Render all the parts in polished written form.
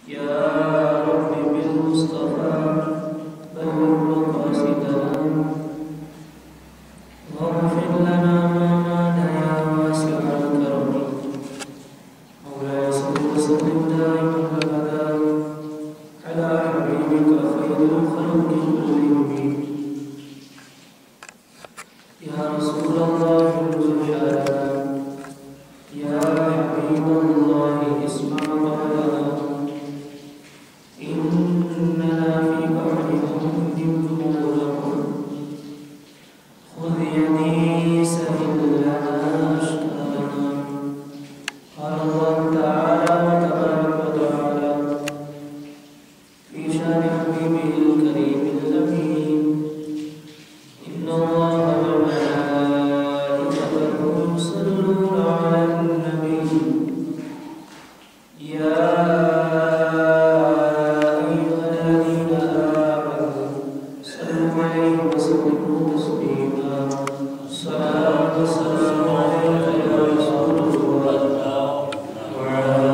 يا رب بالمصطفى بلغ مقاصدنا واغفر لنا ما مات يا واسع الكرم. مولاي صل وسلم دائما ابدا على حبيبك خير الخلق كلهم. يا رسول الله الجحا يا حبيب الله اسمع قولنا إننا في بحر مهد مغرق. خذ يدي سهل لنا أشكالنا. قال الله تعالى وتبارك وتعالى في شان حبيبه الكريم الأمين إن الله وملائكته يصلون على النبي يا أيها الذين آمنوا صلوا عليه وسلموا تسليما. الصلاة والسلام عليك يا رسول الله وعلى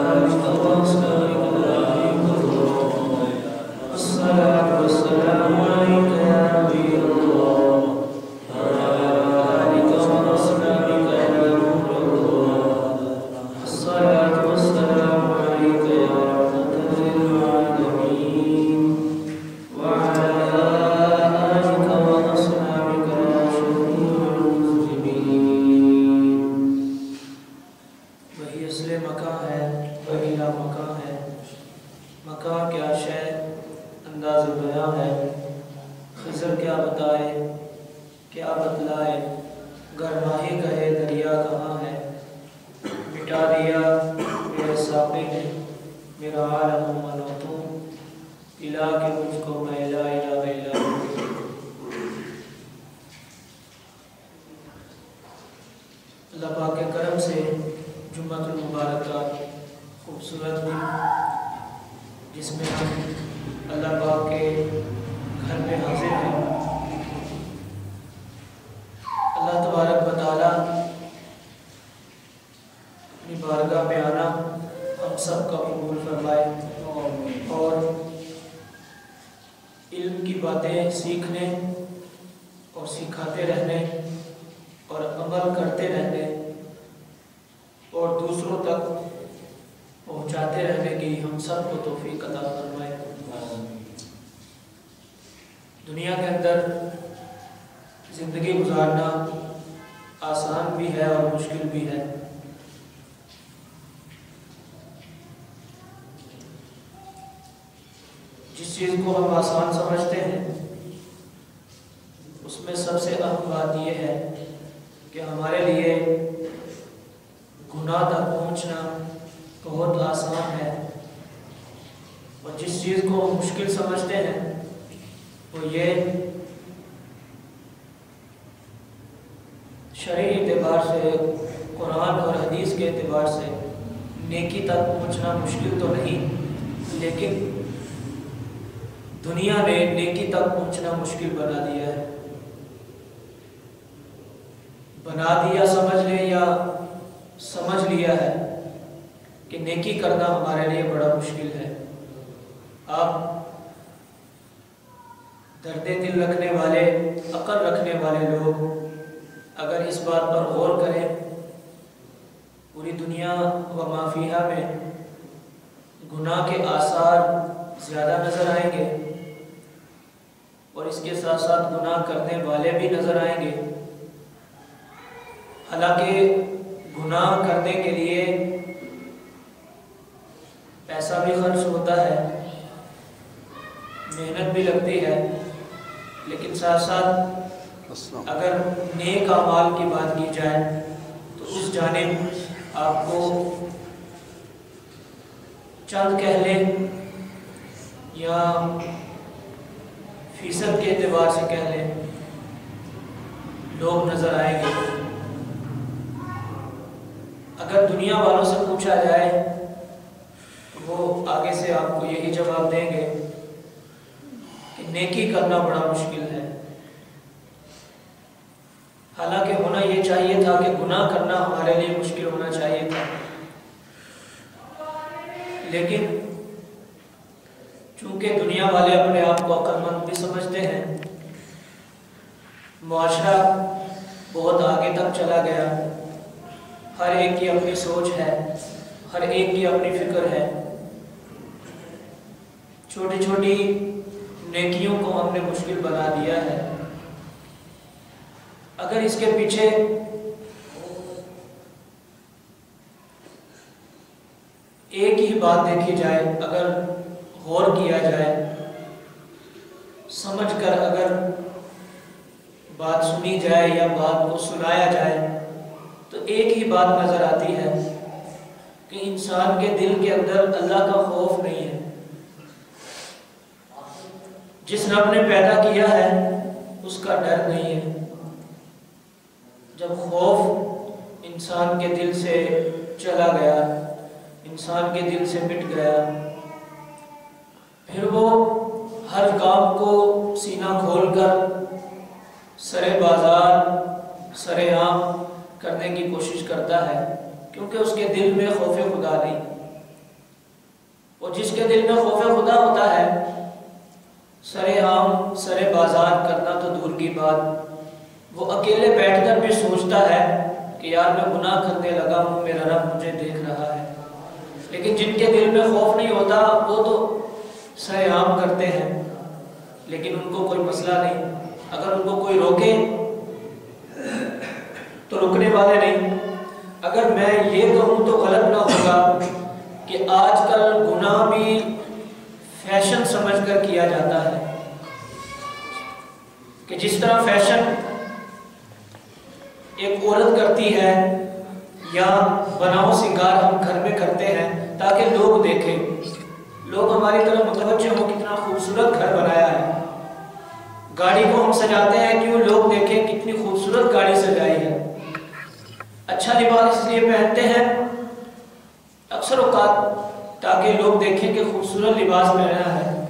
آلك وأصحابك الأخيار. الصلاة والسلام عليك يا نبي الله وعلى آلك وأصحابك يا نور الله. الصلاة والسلام عليك يا رحمة للعالمين وعلى آلك وأصحابك يا شفيع المذنبين. وہی اصل مکان ہے، وہی لا مکان ہے. مکان کیا شے انداز بیاں ہے. خضر کیا بتائے کیا بتلائے، گر ماہی کہے دریا کہاں ہے. مٹا دیا میرے ساقی نے میرا عالم منو تو الہ کے مجھ کو میں لا الہ الا ہوں. اللہ پاک کے کرم سے جمعۃ المبارکہ خوبصورت دن جس میں ہم اللہ پاک کے گھر میں حاضر ہیں. اللہ تبارک و تعالیٰ اپنی بارگاہ میں آنا ہم سب کا قبول فرمائے اور علم کی باتیں سیکھنے اور سکھاتے رہنے اور عمل کرتے رہنے اور دوسروں تک پہنچاتے رہنے کی ہم سب کو توفیق عطا فرمائے. دنیا کے اندر زندگی گزارنا آسان بھی ہے اور مشکل بھی ہے. جس چیز کو ہم آسان سمجھتے ہیں اس میں سب سے اہم بات یہ ہے کہ ہمارے لیے گناہ تک پہنچنا بہت آسان ہے، اور جس چیز کو ہم مشکل سمجھتے ہیں وہ یہ شرعی اعتبار سے قرآن اور حدیث کے اعتبار سے نیکی تک پہنچنا مشکل تو نہیں، لیکن دنیا نے نیکی تک پہنچنا مشکل بنا دیا ہے. بنا دیا سمجھ لیں یا سمجھ لیا ہے کہ نیکی کرنا ہمارے لیے بڑا مشکل ہے. آپ درد دل رکھنے والے عقل رکھنے والے لوگ اگر اس بات پر غور کریں پوری دنیا و ما فیہا میں گناہ کے آثار زیادہ نظر آئیں گے اور اس کے ساتھ ساتھ گناہ کرنے والے بھی نظر آئیں گے. حالانکہ گناہ کرنے کے لیے پیسہ بھی خرچ ہوتا ہے، محنت بھی لگتی ہے، لیکن ساتھ ساتھ اگر نیک اعمال کی بات کی جائے تو اس جانب آپ کو چند کہہ لیں یا فیصد کے اعتبار سے کہہ لیں لوگ نظر آئیں گے. اگر دنیا والوں سے پوچھا جائے تو وہ آگے سے آپ کو یہی جواب دیں گے کہ نیکی کرنا بڑا مشکل ہے. حالانکہ ہونا یہ چاہیے تھا کہ گناہ کرنا ہمارے لیے مشکل ہونا چاہیے تھا، لیکن چونکہ دنیا والے اپنے آپ کو عقل مند بھی سمجھتے ہیں، معاشرہ بہت آگے تک چلا گیا، ہر ایک کی اپنی سوچ ہے، ہر ایک کی اپنی فکر ہے، چھوٹی چھوٹی نیکیوں کو ہم نے مشکل بنا دیا ہے۔ اگر اس کے پیچھے ایک ہی بات دیکھی جائے، اگر غور کیا جائے، سمجھ کر اگر بات سنی جائے یا بات کو سنایا جائے، تو ایک ہی بات نظر آتی ہے کہ انسان کے دل کے اندر اللہ کا خوف نہیں ہے۔ جس رب نے پیدا کیا ہے اس کا ڈر نہیں ہے۔ جب خوف انسان کے دل سے چلا گیا، انسان کے دل سے مٹ گیا، پھر وہ ہر کام کو سینہ کھول کر سرے بازار سرے عام کرنے کی کوشش کرتا ہے، کیونکہ اس کے دل میں خوف خدا نہیں۔ اور جس کے دل میں خوف خدا ہوتا ہے، سرے عام سرے بازار کرنا تو دور کی بات، وہ اکیلے بیٹھ کر بھی سوچتا ہے کہ یار میں گناہ کرنے لگا ہوں، میرا رب مجھے دیکھ رہا ہے۔ لیکن جن کے دل میں خوف نہیں ہوتا وہ تو سرے عام کرتے ہیں، لیکن ان کو کوئی مسئلہ نہیں۔ اگر ان کو کوئی روکے تو رکنے والے نہیں۔ اگر میں یہ کہوں تو غلط نہ ہوگا کہ آج کل گناہ بھی فیشن سمجھ کر کیا جاتا ہے، کہ جس طرح فیشن ایک عورت کرتی ہے یا بناؤ سنگار ہم گھر میں کرتے ہیں تاکہ لوگ دیکھیں، لوگ ہماری طرف متوجہ ہو کتنا خوبصورت گھر بنایا ہے۔ گاڑی کو ہم سجاتے ہیں کیوں؟ لوگ دیکھیں کتنی خوبصورت گاڑی سجائی ہے۔ اچھا لباس اس لیے پہنتے ہیں اکثر اوقات تاکہ لوگ دیکھیں کہ خوبصورت لباس پہنا ہے۔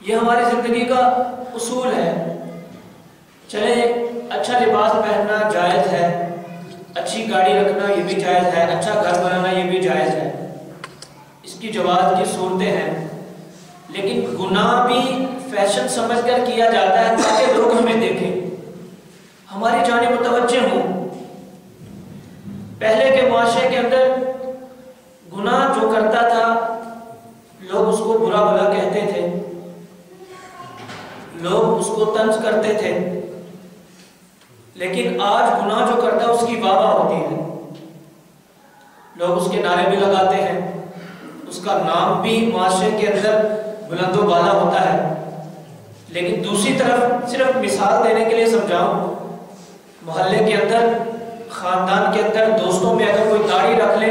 یہ ہماری زندگی کا اصول ہے۔ چلیں اچھا لباس پہننا جائز ہے، اچھی گاڑی رکھنا یہ بھی جائز ہے، اچھا گھر بنانا یہ بھی جائز ہے، اس کی جواز کی صورتیں ہیں، لیکن گناہ بھی فیشن سمجھ کر کیا جاتا ہے تاکہ لوگ ہمیں دیکھیں، ہماری جانب متوجہ ہوں۔ پہلے کے معاشرے کے اندر گناہ جو کرتا تھا لوگ اس کو برا بھلا کہتے تھے، لوگ اس کو طنز کرتے تھے، لیکن آج گناہ جو کرتا ہے اس کی واہ واہ ہوتی ہے، لوگ اس کے نعرے بھی لگاتے ہیں، اس کا نام بھی معاشرے کے اندر بلند و بالا ہوتا ہے۔ لیکن دوسری طرف صرف مثال دینے کے لیے سمجھاؤں، محلے کے اندر، خاندان کے اندر، دوستوں میں اگر کوئی داڑھی رکھ لے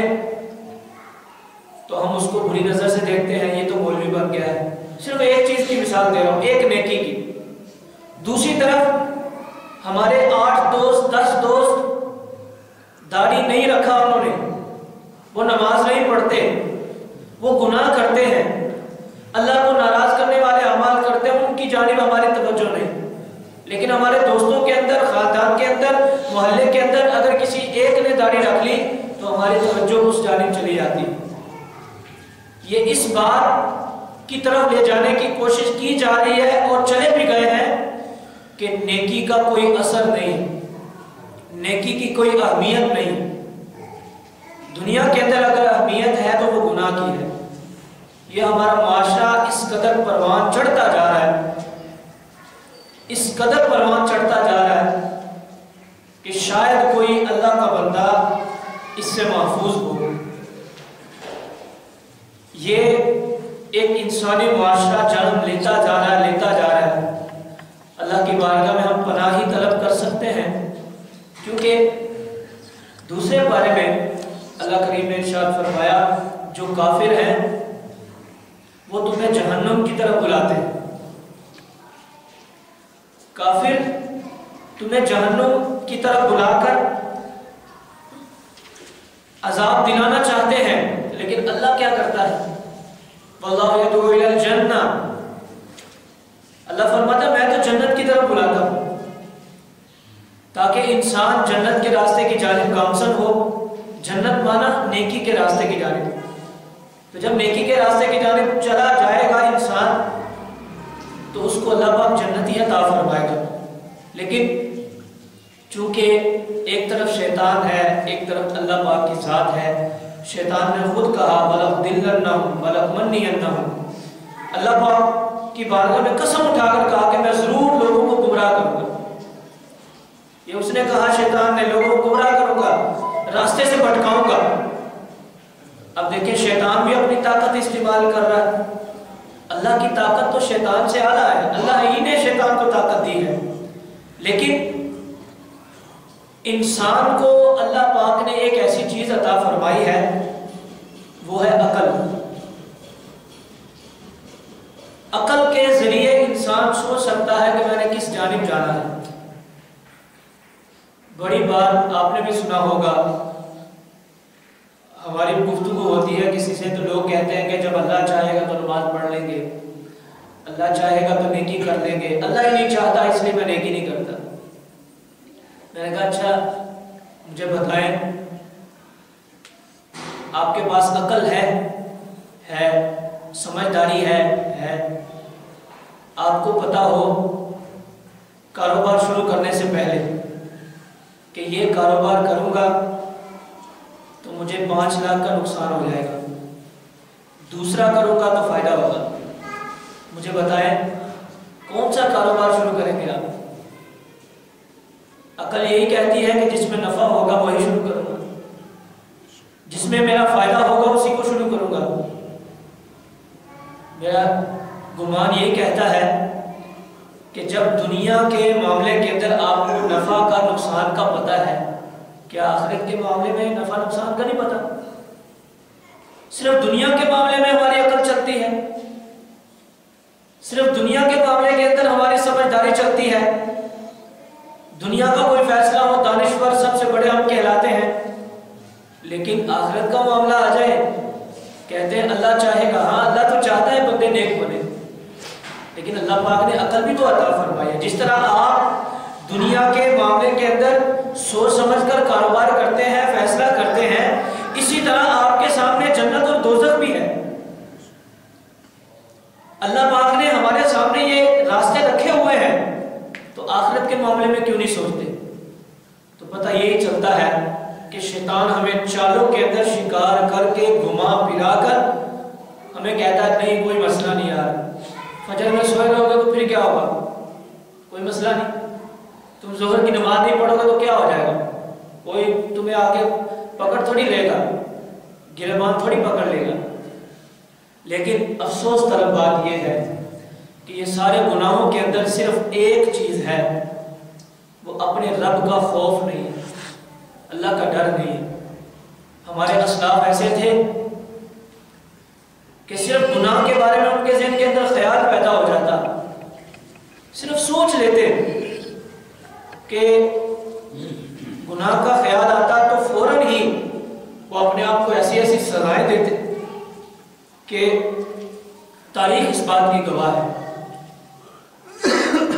تو ہم اس کو بری نظر سے دیکھتے ہیں، یہ تو مولوی بن گیا ہے۔ صرف ایک چیز کی مثال دے رہا ہوں، ایک نیکی کی۔ دوسری طرف ہمارے 8 دوست 10 دوست داڑھی نہیں رکھا انہوں نے، وہ نماز نہیں پڑھتے، وہ گناہ کرتے ہیں، اللہ کو ناراض کرنے والے اعمال کرتے ہیں، ان کی جانب ہماری توجہ نہیں۔ لیکن ہمارے دوستوں کے اندر، خاندان کے اندر، محلے کے اندر اگر کسی ایک نے داڑھی رکھ لی تو ہماری توجہ اس جانب چلی جاتی۔ یہ اس بات کی طرف لے جانے کی کوشش کی جا رہی ہے اور چلے بھی گئے ہیں کہ نیکی کا کوئی اثر نہیں، نیکی کی کوئی اہمیت نہیں۔ دنیا کے اندر اگر اہمیت ہے تو وہ گناہ کی ہے۔ یہ ہمارا معاشرہ اس قدر پروان چڑھتا جا رہا ہے، اس قدر پروان چڑھتا جا رہا ہے کہ شاید کوئی اللہ کا بندہ اس سے محفوظ ہو۔ یہ ایک انسانی معاشرہ جنم لیتا جا رہا ہے۔ اللہ کی بارگاہ میں ہم پناہی طلب کر سکتے ہیں، کیونکہ دوسرے بارے میں اللہ کریم نے ارشاد فرمایا جو کافر ہیں وہ تمہیں جہنم کی طرف بلاتے ہیں، کافر تمہیں جہنم کی طرف بلا کر عذاب دلانا چاہتے ہیں، لیکن اللہ کیا کرتا ہے؟ واللہ یدعو الی الجنہ، اللہ فرماتا ہے میں تو جنت کی طرف بلاتا ہوں تاکہ انسان جنت کے راستے کی جانب گامزن ہو۔ جنت مانا نیکی کے راستے کی جانب، تو تو جب نیکی کے راستے کی جانب چلا جائے گا انسان تو اس کو اللہ پاک جنتی عطا فرمائے گا، لیکن چونکہ ایک طرف شیطان ہے، ایک طرف اللہ پاک کی ذات ہے، شیطان نے خود کہا وَلَأُضِلَّنَّهُمْ وَلَأُمَنِّيَنَّهُمْ، اللہ پاک کی بارگاہ میں قسم اٹھا کر کہا کہ میں ضرور لوگوں کو گمراہ کروں گا۔ یہ اس نے کہا شیطان نے، لوگوں کو گمراہ کروں گا، راستے سے بھٹکاؤں گا۔ اب دیکھیں شیطان بھی اپنی طاقت استعمال کر رہا ہے، اللہ کی طاقت تو شیطان سے اعلیٰ ہے، اللہ ہی نے شیطان کو طاقت دی ہے، لیکن انسان کو اللہ پاک نے ایک ایسی چیز عطا فرمائی ہے، وہ ہے عقل۔ عقل کے ذریعے انسان سوچ سکتا ہے کہ میں نے کس جانب جانا ہے۔ بڑی بات آپ نے بھی سنا ہوگا، ہماری گفتگو ہوتی ہے کسی سے تو لوگ کہتے ہیں کہ جب اللہ چاہے گا تو نماز پڑھ لیں گے، اللہ چاہے گا تو نیکی کر لیں گے، اللہ ہی نہیں چاہتا اس لیے میں نیکی نہیں کرتا۔ میں نے کہا اچھا مجھے بتائیں آپ کے پاس عقل ہے، سمجھداری ہے، آپ کو پتا ہو کاروبار شروع کرنے سے پہلے کہ یہ کاروبار کروں گا تو مجھے 5 لاکھ کا نقصان ہو جائے گا، دوسرا کروں گا تو فائدہ ہوگا، مجھے بتائیں کون سا کاروبار شروع کریں گے آپ؟ عقل یہی کہتی ہے کہ جس میں نفع ہوگا وہی شروع کروں گا، جس میں میرا فائدہ ہوگا اسی کو شروع کروں گا۔ میرا گمان یہی کہتا ہے کہ جب دنیا کے معاملے کے اندر آپ کو نفع کا نقصان کا پتہ ہے، کیا آخرت کے معاملے میں نفع نقصان کا نہیں پتہ؟ صرف دنیا کے معاملے میں ہماری عقل چلتی ہے، صرف دنیا کے معاملے کے اندر ہماری سمجھداری چلتی ہے، دنیا کا کوئی فیصلہ ہو دانشور سب سے بڑے ہم کہلاتے ہیں، لیکن آخرت کا معاملہ آ جائے کہتے ہیں اللہ چاہے گا، ہاں اللہ تو چاہتا ہے بندے نیک بنے، لیکن اللہ پاک نے عقل بھی تو عطا فرمائی ہے۔ جس طرح آپ دنیا کے معاملے کے اندر سوچ سمجھ کر کاروبار کرتے ہیں، فیصلہ کرتے ہیں، اسی طرح آپ کے سامنے جنت اور دوزخ بھی ہے۔ اللہ پاک نے ہمارے سامنے یہ راستے رکھے ہوئے ہیں، تو آخرت کے معاملے میں کیوں نہیں سوچتے؟ تو پتہ یہی چلتا ہے کہ شیطان ہمیں چالوں کے اندر شکار کر کے گھما پھرا کر ہمیں کہتا ہے نہیں کوئی مسئلہ نہیں یار، فجر میں سوئے رہو گے تو پھر کیا ہوگا؟ کوئی مسئلہ نہیں۔ تم ظہر کی نماز نہیں پڑھو گے تو کیا ہو جائے گا؟ کوئی تمہیں آ کے پکڑ تھوڑی لے گا، گربان تھوڑی پکڑ لے گا۔ لیکن افسوس طلب بات یہ ہے کہ یہ سارے گناہوں کے اندر صرف ایک چیز ہے، وہ اپنے رب کا خوف نہیں ہے، اللہ کا ڈر نہیں ہے۔ ہمارے اسلاف ایسے تھے کہ صرف گناہ کے بارے میں ان کے ذہن کے اندر خیال پیدا ہو جاتا، صرف سوچ لیتے کہ گناہ کا خیال آتا تو فوراً ہی وہ اپنے آپ کو ایسی ایسی سزائیں دیتے کہ تاریخ اس بات کی گواہ ہے۔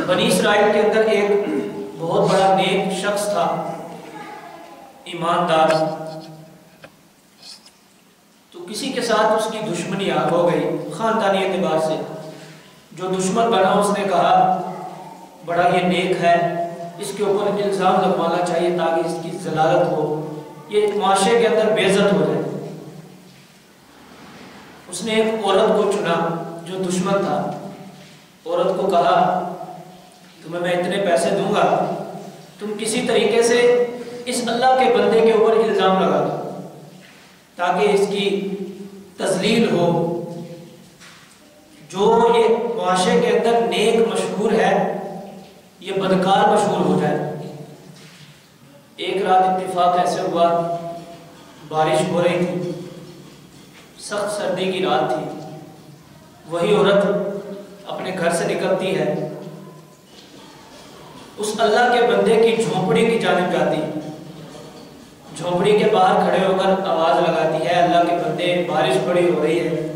بنی اسرائیل کے اندر ایک بہت بڑا نیک شخص تھا، ایماندار، تو کسی کے ساتھ اس کی دشمنی ہو گئی خاندانی اعتبار سے۔ جو دشمن بنا اس نے کہا بڑا یہ نیک ہے، اس کے اوپر الزام لگوانا چاہیے تاکہ اس کی ضلالت ہو، یہ معاشرے کے اندر بے عزت ہو جائے۔ اس نے ایک عورت کو چنا جو دشمن تھا، عورت کو کہا تمہیں میں اتنے پیسے دوں گا، تم کسی طریقے سے اس اللہ کے بندے کے اوپر الزام لگا دو تاکہ اس کی تذلیل ہو، جو یہ معاشرے کے اندر نیک مشہور ہے یہ بدکار مشہور ہو جائے۔ ایک رات اتفاق ایسے ہوا، بارش ہو رہی تھی، سخت سردی کی رات تھی، وہی عورت اپنے گھر سے نکلتی ہے، اس اللہ کے بندے کی جھونپڑی کی جانب جاتی، جھونپڑی کے باہر کھڑے ہو کر آواز لگاتی ہے اللہ کے بندے بارش بڑی ہو رہی ہے،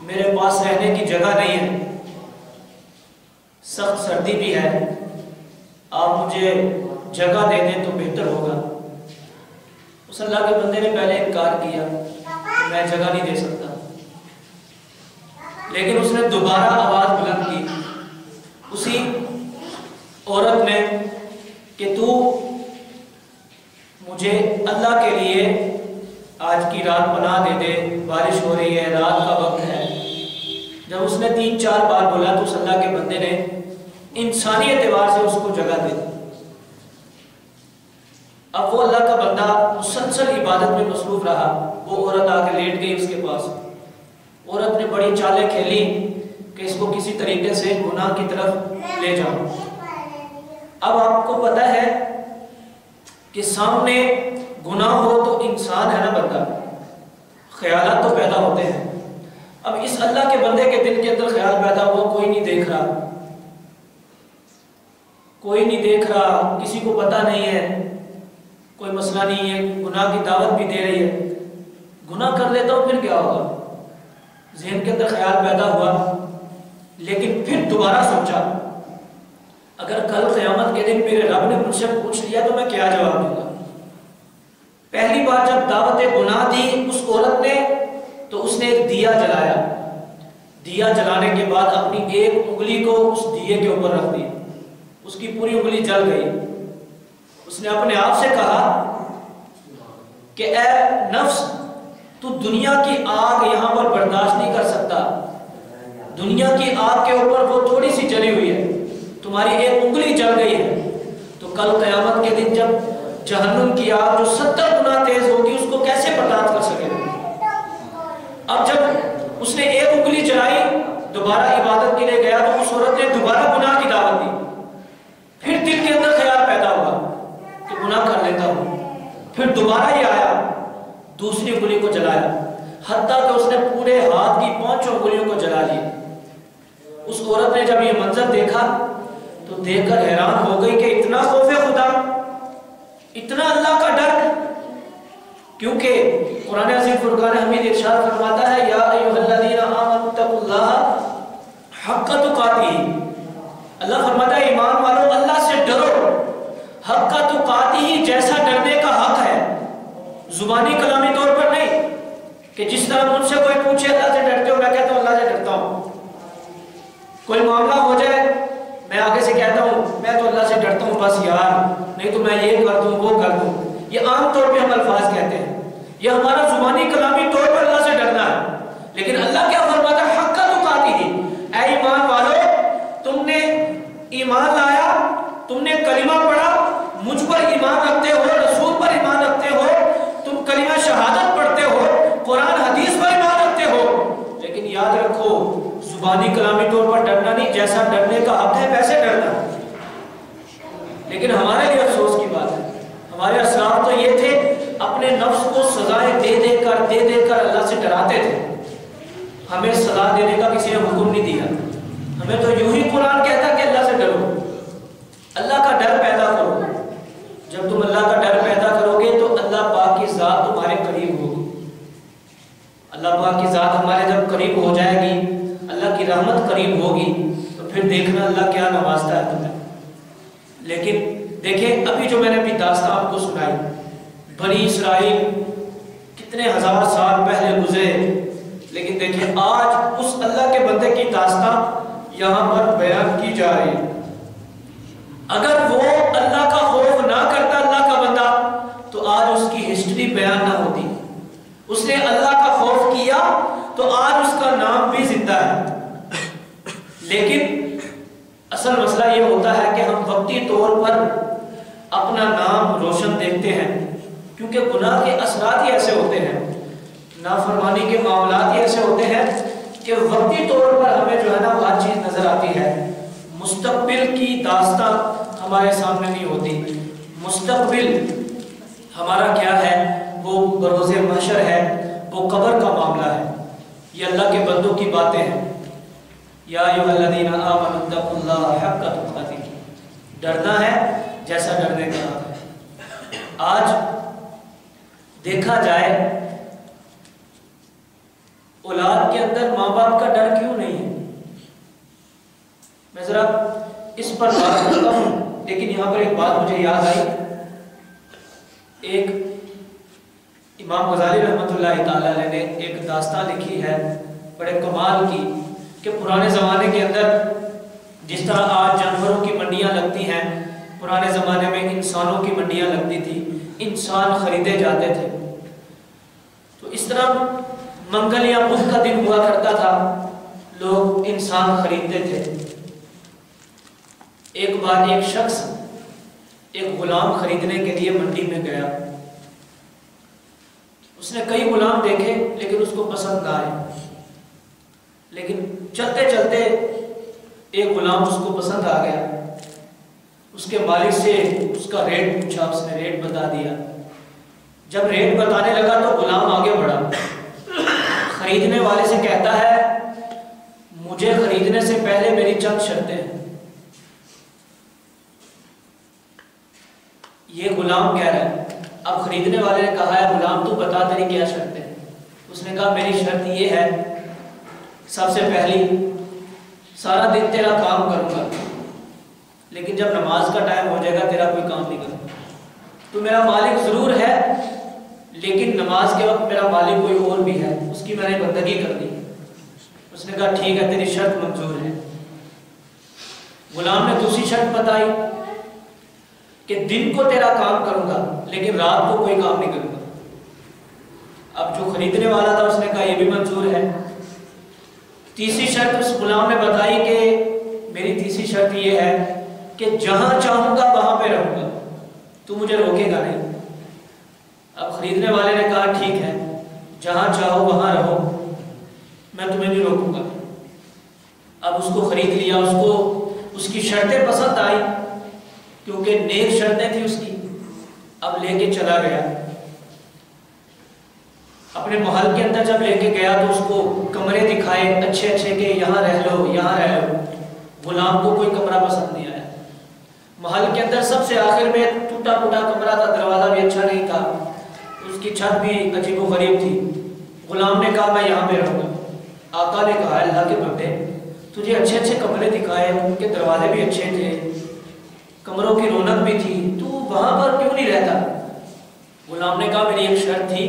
میرے پاس رہنے کی جگہ نہیں ہے، سخت سردی بھی ہے، آپ مجھے جگہ دے دیں تو بہتر ہوگا۔ اس اللہ کے بندے نے پہلے انکار کیا کہ میں جگہ نہیں دے سکتا، لیکن اس نے دوبارہ آواز بلند کی اسی عورت نے کہ تو مجھے اللہ کے لیے آج کی رات پناہ دے دے، بارش ہو رہی ہے، رات کا وقت ہے۔ جب اس نے 3-4 بار بولا تو اس اللہ کے بندے نے انسانی اعتبار سے اس کو جگہ دے دی۔ اب وہ اللہ کا بندہ مسلسل عبادت میں مصروف رہا، وہ عورت آ کے لیٹ گئی اس کے پاس۔ عورت نے بڑی چالیں کھیلی کہ اس کو کسی طریقے سے گناہ کی طرف لے جاؤ۔ اب آپ کو پتہ ہے کہ سامنے گناہ ہو تو انسان ہے نا بندہ، خیالات تو پیدا ہوتے ہیں۔ اب اس اللہ کے بندے کے دل کے اندر خیال پیدا ہوا، کوئی نہیں دیکھ رہا، کوئی نہیں دیکھ رہا، کسی کو پتہ نہیں ہے، کوئی مسئلہ نہیں ہے، گناہ کی دعوت بھی دے رہی ہے، گناہ کر لیتا ہوں پھر کیا ہوگا، ذہن کے اندر خیال پیدا ہوا۔ لیکن پھر دوبارہ سوچا اگر کل قیامت کے دن میرے رب نے مجھ سے پوچھ لیا تو میں کیا جواب دوں گا۔ پہلی بار جب دعوت گناہ دی اس عورت نے تو اس نے ایک دیا جلایا، دیا جلانے کے بعد اپنی ایک انگلی کو اس دیے کے اوپر رکھ دی، اس کی پوری انگلی جل گئی۔ اس نے اپنے آپ سے کہا کہ اے نفس، تو دنیا کی آگ یہاں پر برداشت نہیں کر سکتا، دنیا کی آگ کے اوپر وہ تھوڑی سی جلی ہوئی ہے، تمہاری ایک انگلی جل گئی ہے، تو کل قیامت کے دن جب جہنم کی آگ جو 70 گنا تیز ہوگی اس کو کیسے برداشت کر سکے۔ اب جب اس نے ایک انگلی جلائی، دوبارہ عبادت کے لیے گیا تو اس عورت نے دوبارہ گناہ کی دعوت دی۔ پھر دل کے اندر خیال پیدا ہوا کہ گناہ کر لیتا ہوں، پھر دوبارہ یہ آیا، دوسری انگلی کو جلایا، حتیٰ کہ اس نے پورے ہاتھ کی 5 انگلیوں کو جلا لیا۔ اس عورت نے جب یہ منظر دیکھا تو دیکھ کر حیران ہو گئی کہ اتنا خوف خدا، اتنا اللہ کا ڈر، کیونکہ قرآن عظیم فرقان حمید ارشاد فرماتا ہے یا ایھا الذین آمنوا اتقوا اللہ حق تقاتہ، اللہ فرماتا ہے ایمان والو اللہ سے ڈرو حق تقاتہ، جیسا ڈرنے کا حق ہے، زبانی کلامی طور پر نہیں کہ جس طرح مجھ سے کوئی پوچھے اللہ سے ڈرتے ہو، میں کہتا ہوں اللہ سے ڈرتا ہوں، کوئی معاملہ ہو جائے میں آگے سے کہتا ہوں میں تو اللہ سے ڈرتا ہوں بس یار، نہیں تو میں یہ کر دوں وہ کر دوں، یہ عام طور پہ ہم الفاظ کہتے ہیں، یہ ہمارا زبانی کلامی طور پر اللہ سے ڈرنا ہے۔ لیکن اللہ کیا فرماتا ہے حق تقاتہ، اے ایمان والو تم نے ایمان لایا، تم نے کلمہ پڑھا، مجھ پر ایمان رکھتے ہو، رسول پر ایمان رکھتے ہو، تم کلمہ شہادت پڑھتے ہو، قرآن حدیث پر ایمان رکھتے ہو، لیکن یاد رکھو زبانی کلامی طور پر ڈرنا نہیں، جیسا ڈرنے کا حق ہے ویسے ڈرنا۔ لیکن ہمارے لیے افسوس کی بات ہے، ہمارے اسلاف تو یہ تھے اپنے نفس کو سزائیں دے دے کر اللہ سے ڈراتے تھے۔ ہمیں سزا دینے کا کسی نے حکم نہیں دیا، ہمیں تو یوں ہی قرآن کہتا کہ اللہ سے ڈرو، اللہ کا ڈر پیدا کرو۔ جب تم اللہ کا ڈر پیدا کرو گے تو اللہ پاک کی ذات تمہارے قریب ہوگی، اللہ پاک کی ذات ہمارے جب قریب ہو جائے گی، اللہ کی رحمت قریب ہوگی، تو پھر دیکھنا اللہ کیا نوازتا ہے تمہیں۔ لیکن دیکھیں ابھی جو میں نے اپنی داستان آپ کو سنائی، بنی اسرائیل کتنے ہزار سال پہلے گزرے، لیکن دیکھیں آج اس اللہ کے بندے کی داستان یہاں پر بیان کی جا رہی ہے۔ اگر وہ اللہ کا خوف نہ کرتا اللہ کا بندہ تو آج اس کی ہسٹری بیان نہ ہوتی، اس نے اللہ کا خوف کیا تو آج اس کا نام بھی زندہ ہے۔ لیکن اصل مسئلہ یہ ہوتا ہے کہ ہم وقتی طور پر اپنا نام روشن دیکھتے ہیں، کیونکہ گناہ کے اثرات ہی ایسے ہوتے ہیں، نافرمانی کے معاملات ہی ایسے ہوتے ہیں کہ وقتی طور پر ہمیں جو ہے نا وہ ہر چیز نظر آتی ہے، مستقبل کی داستان ہمارے سامنے نہیں ہوتی۔ مستقبل ہمارا کیا ہے، وہ بروز محشر ہے، وہ قبر کا معاملہ ہے، یہ اللہ کے بندوں کی باتیں ہیں۔ یا ایھا الذین آمنوا اتقوا اللہ حق تقاتہ، ڈرنا ہے جیسا ڈرنے کا حق ہے۔ آج دیکھا جائے اولاد کے اندر ماں باپ کا ڈر کیوں نہیں ہے، میں ذرا اس پر بات کرتا ہوں، لیکن یہاں پر ایک بات مجھے یاد آئی۔ ایک امام غزالی رحمۃ اللہ تعالی علیہ نے ایک داستان لکھی ہے بڑے کمال کی، کہ پرانے زمانے کے اندر جس طرح آج جانوروں کی منڈیاں لگتی ہیں، پرانے زمانے میں انسانوں کی منڈیاں لگتی تھی، انسان خریدے جاتے تھے۔ تو اس طرح منگل یا بدھ کا دن ہوا کرتا تھا، لوگ انسان خریدتے تھے۔ ایک بار ایک شخص ایک غلام خریدنے کے لیے منڈی میں گیا۔ اس نے کئی غلام دیکھے لیکن اس کو پسند نہ آئے، لیکن چلتے چلتے ایک غلام اس کو پسند آ گیا۔ اس کے مالک سے اس کا ریٹ پوچھا، اس نے ریٹ بتا دیا۔ جب ریٹ بتانے لگا تو غلام آگے بڑھا، خریدنے والے سے کہتا ہے مجھے خریدنے سے پہلے میری چند شرطیں ہیں۔ یہ غلام کہہ رہا ہے، اب خریدنے والے نے کہا ہے غلام تو بتا تیری کیا شرطیں؟ اس نے کہا میری شرط یہ ہے، سب سے پہلی سارا دن تیرا کام کروں گا، لیکن جب نماز کا ٹائم ہو جائے گا تیرا کوئی کام نہیں کروں گا۔ تو میرا مالک ضرور ہے لیکن نماز کے وقت میرا مالک کوئی اور بھی ہے، اس کی میں نے بندگی کر دی۔ اس نے کہا ٹھیک ہے تیری شرط منظور ہے۔ غلام نے دوسری شرط بتائی کہ دن کو تیرا کام کروں گا لیکن رات کو کوئی کام نہیں کروں گا۔ اب جو خریدنے والا تھا اس نے کہا یہ بھی منظور ہے۔ تیسری شرط اس غلام نے بتائی کہ میری تیسری شرط یہ ہے کہ جہاں چاہوں گا وہاں پہ رہوں گا، تو مجھے روکے گا نہیں۔ اب خریدنے والے نے کہا ٹھیک ہے جہاں چاہو وہاں رہو، میں تمہیں نہیں روکوں گا۔ اب اس کو خرید لیا، اس کو اس کی شرطیں پسند آئی کیونکہ نیک شرطیں تھیں اس کی۔ اب لے کے چلا گیا اپنے محل کے اندر۔ جب لے کے گیا تو اس کو کمرے دکھائے اچھے اچھے کہ یہاں رہ لو یہاں رہ لو۔ غلام کو کوئی کمرہ پسند نہیں آیا۔ محل کے اندر سب سے آخر میں ٹوٹا پھوٹا کمرہ تھا، دروازہ بھی اچھا نہیں تھا، اس کی چھت بھی عجیب و غریب تھی۔ غلام نے کہا میں یہاں پہ رہوں گا۔ آقا نے کہا اللہ کے بندے تجھے اچھے اچھے کمرے دکھائے، ان کے دروازے بھی اچھے تھے، کمروں کی رونق بھی تھی، تو وہاں پر کیوں نہیں رہتا؟ غلام نے کہا میری ایک شرط تھی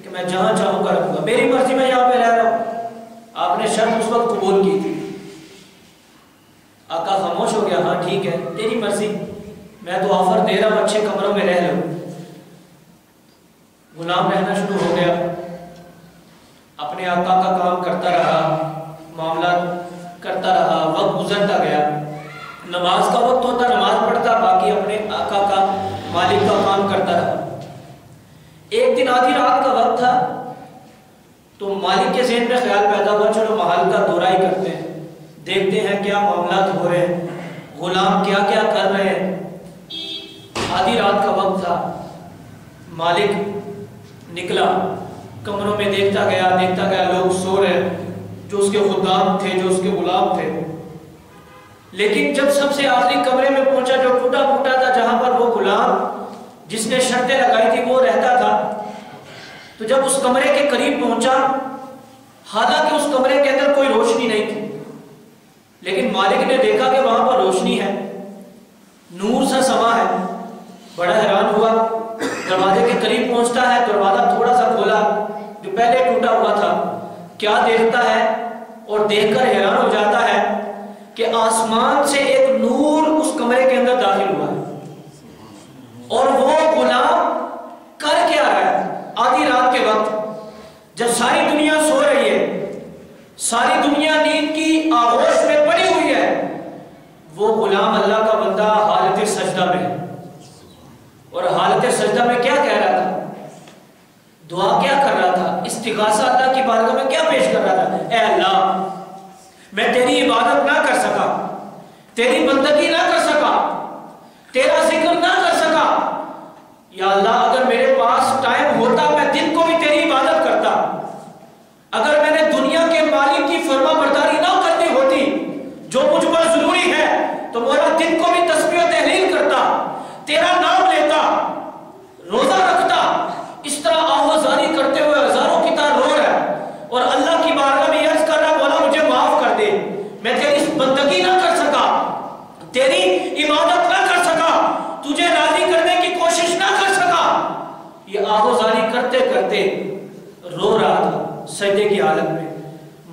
کہ میں جہاں چاہوں گا رہوں گا، میری مرضی میں یہاں پہ رہ رہا ہوں۔ آپ نے شرط اس وقت قبول کی تھی۔ آقا خاموش ہو گیا، ہاں ٹھیک ہے تیری مرضی، میں تو آفر دے رہا ہوں اچھے کمروں میں رہ لو۔ غلام رہنا شروع ہو گیا، اپنے آقا کا کام کرتا رہا، معاملات کرتا رہا، وقت گزرتا گیا۔ نماز کا وقت ہوتا نماز پڑھتا، باقی اپنے آقا کا مالک کا کام کرتا رہا۔ ایک دن آدھی رات کا وقت تھا تو مالک کے ذہن میں خیال پیدا ہوا چلو محل کا دورہ ہی کرتے ہیں، دیکھتے ہیں کیا معاملات ہو رہے ہیں، غلام کیا کیا کر رہے ہیں۔ آدھی رات کا وقت تھا، مالک نکلا، کمروں میں دیکھتا گیا لوگ سو رہے، جو اس کے خدام تھے، جو اس کے غلام تھے۔ لیکن جب سب سے آخری کمرے میں پہنچا جو ٹوٹا پھوٹا تھا، جہاں پر وہ غلام جس نے شرطیں لگائی تھی وہ رہتا تھا، تو جب اس کمرے کے قریب پہنچا، حالانکہ اس کمرے کے اندر کوئی روشنی نہیں تھی، لیکن مالک نے دیکھا کہ وہاں پر روشنی ہے، نور سا سما ہے۔ بڑا حیران ہوا، دروازے کے قریب پہنچتا ہے، دروازہ تھوڑا سا کھولا جو پہلے ٹوٹا ہوا تھا، کیا دیکھتا ہے اور دیکھ کر حیران ہو جاتا ہے کہ آسمان سے ایک نور اس کمرے کے اندر داخل ہوا ہے، اور وہ غلام کر کیا رہا ہے آدھی رات کے وقت جب ساری دنیا سو رہی ہے، ساری دنیا نیند کی آغوش میں پڑی ہوئی ہے، وہ غلام اللہ کا بندہ حالت سجدہ میں ہے۔ اور حالت سجدہ میں کیا کہہ رہا تھا؟ دعا کیا کر رہا تھا؟ استغاثہ اللہ کی بارگاہ میں کیا پیش کر رہا تھا؟ اے اللہ میں تیری عبادت نہ کر سکا، تیری بندگی نہ کر سکا، تیرا ذکر نہ کر سکا، یا اللہ اگر میرے پاس ٹائم ہوتا میں دن کو بھی تیری عبادت کرتا، اگر میں نے دنیا کے مالک کی فرما برداری نہ کرنی ہوتی جو مجھ پر ضروری ہے تو میرا دن کو بھی تسبیح و تحلیل کرتا، تیرا نام لیتا، روزہ رکھتا۔ اس طرح آہوازاری کرتے ہوئے ہزاروں کی طرح رو رہا ہے اور اللہ کی بارگاہ میں عرض کر رہا مولا مجھے معاف کر دے، میں تیری بندگی نہ کر سکا، تیری عبادت نہ کر سکا، تجھے راضی کرنے کی کوشش نہ کر سکا۔ یہ آہوازاری کرتے کرتے رو رہا تھا سجدے کی حالت میں۔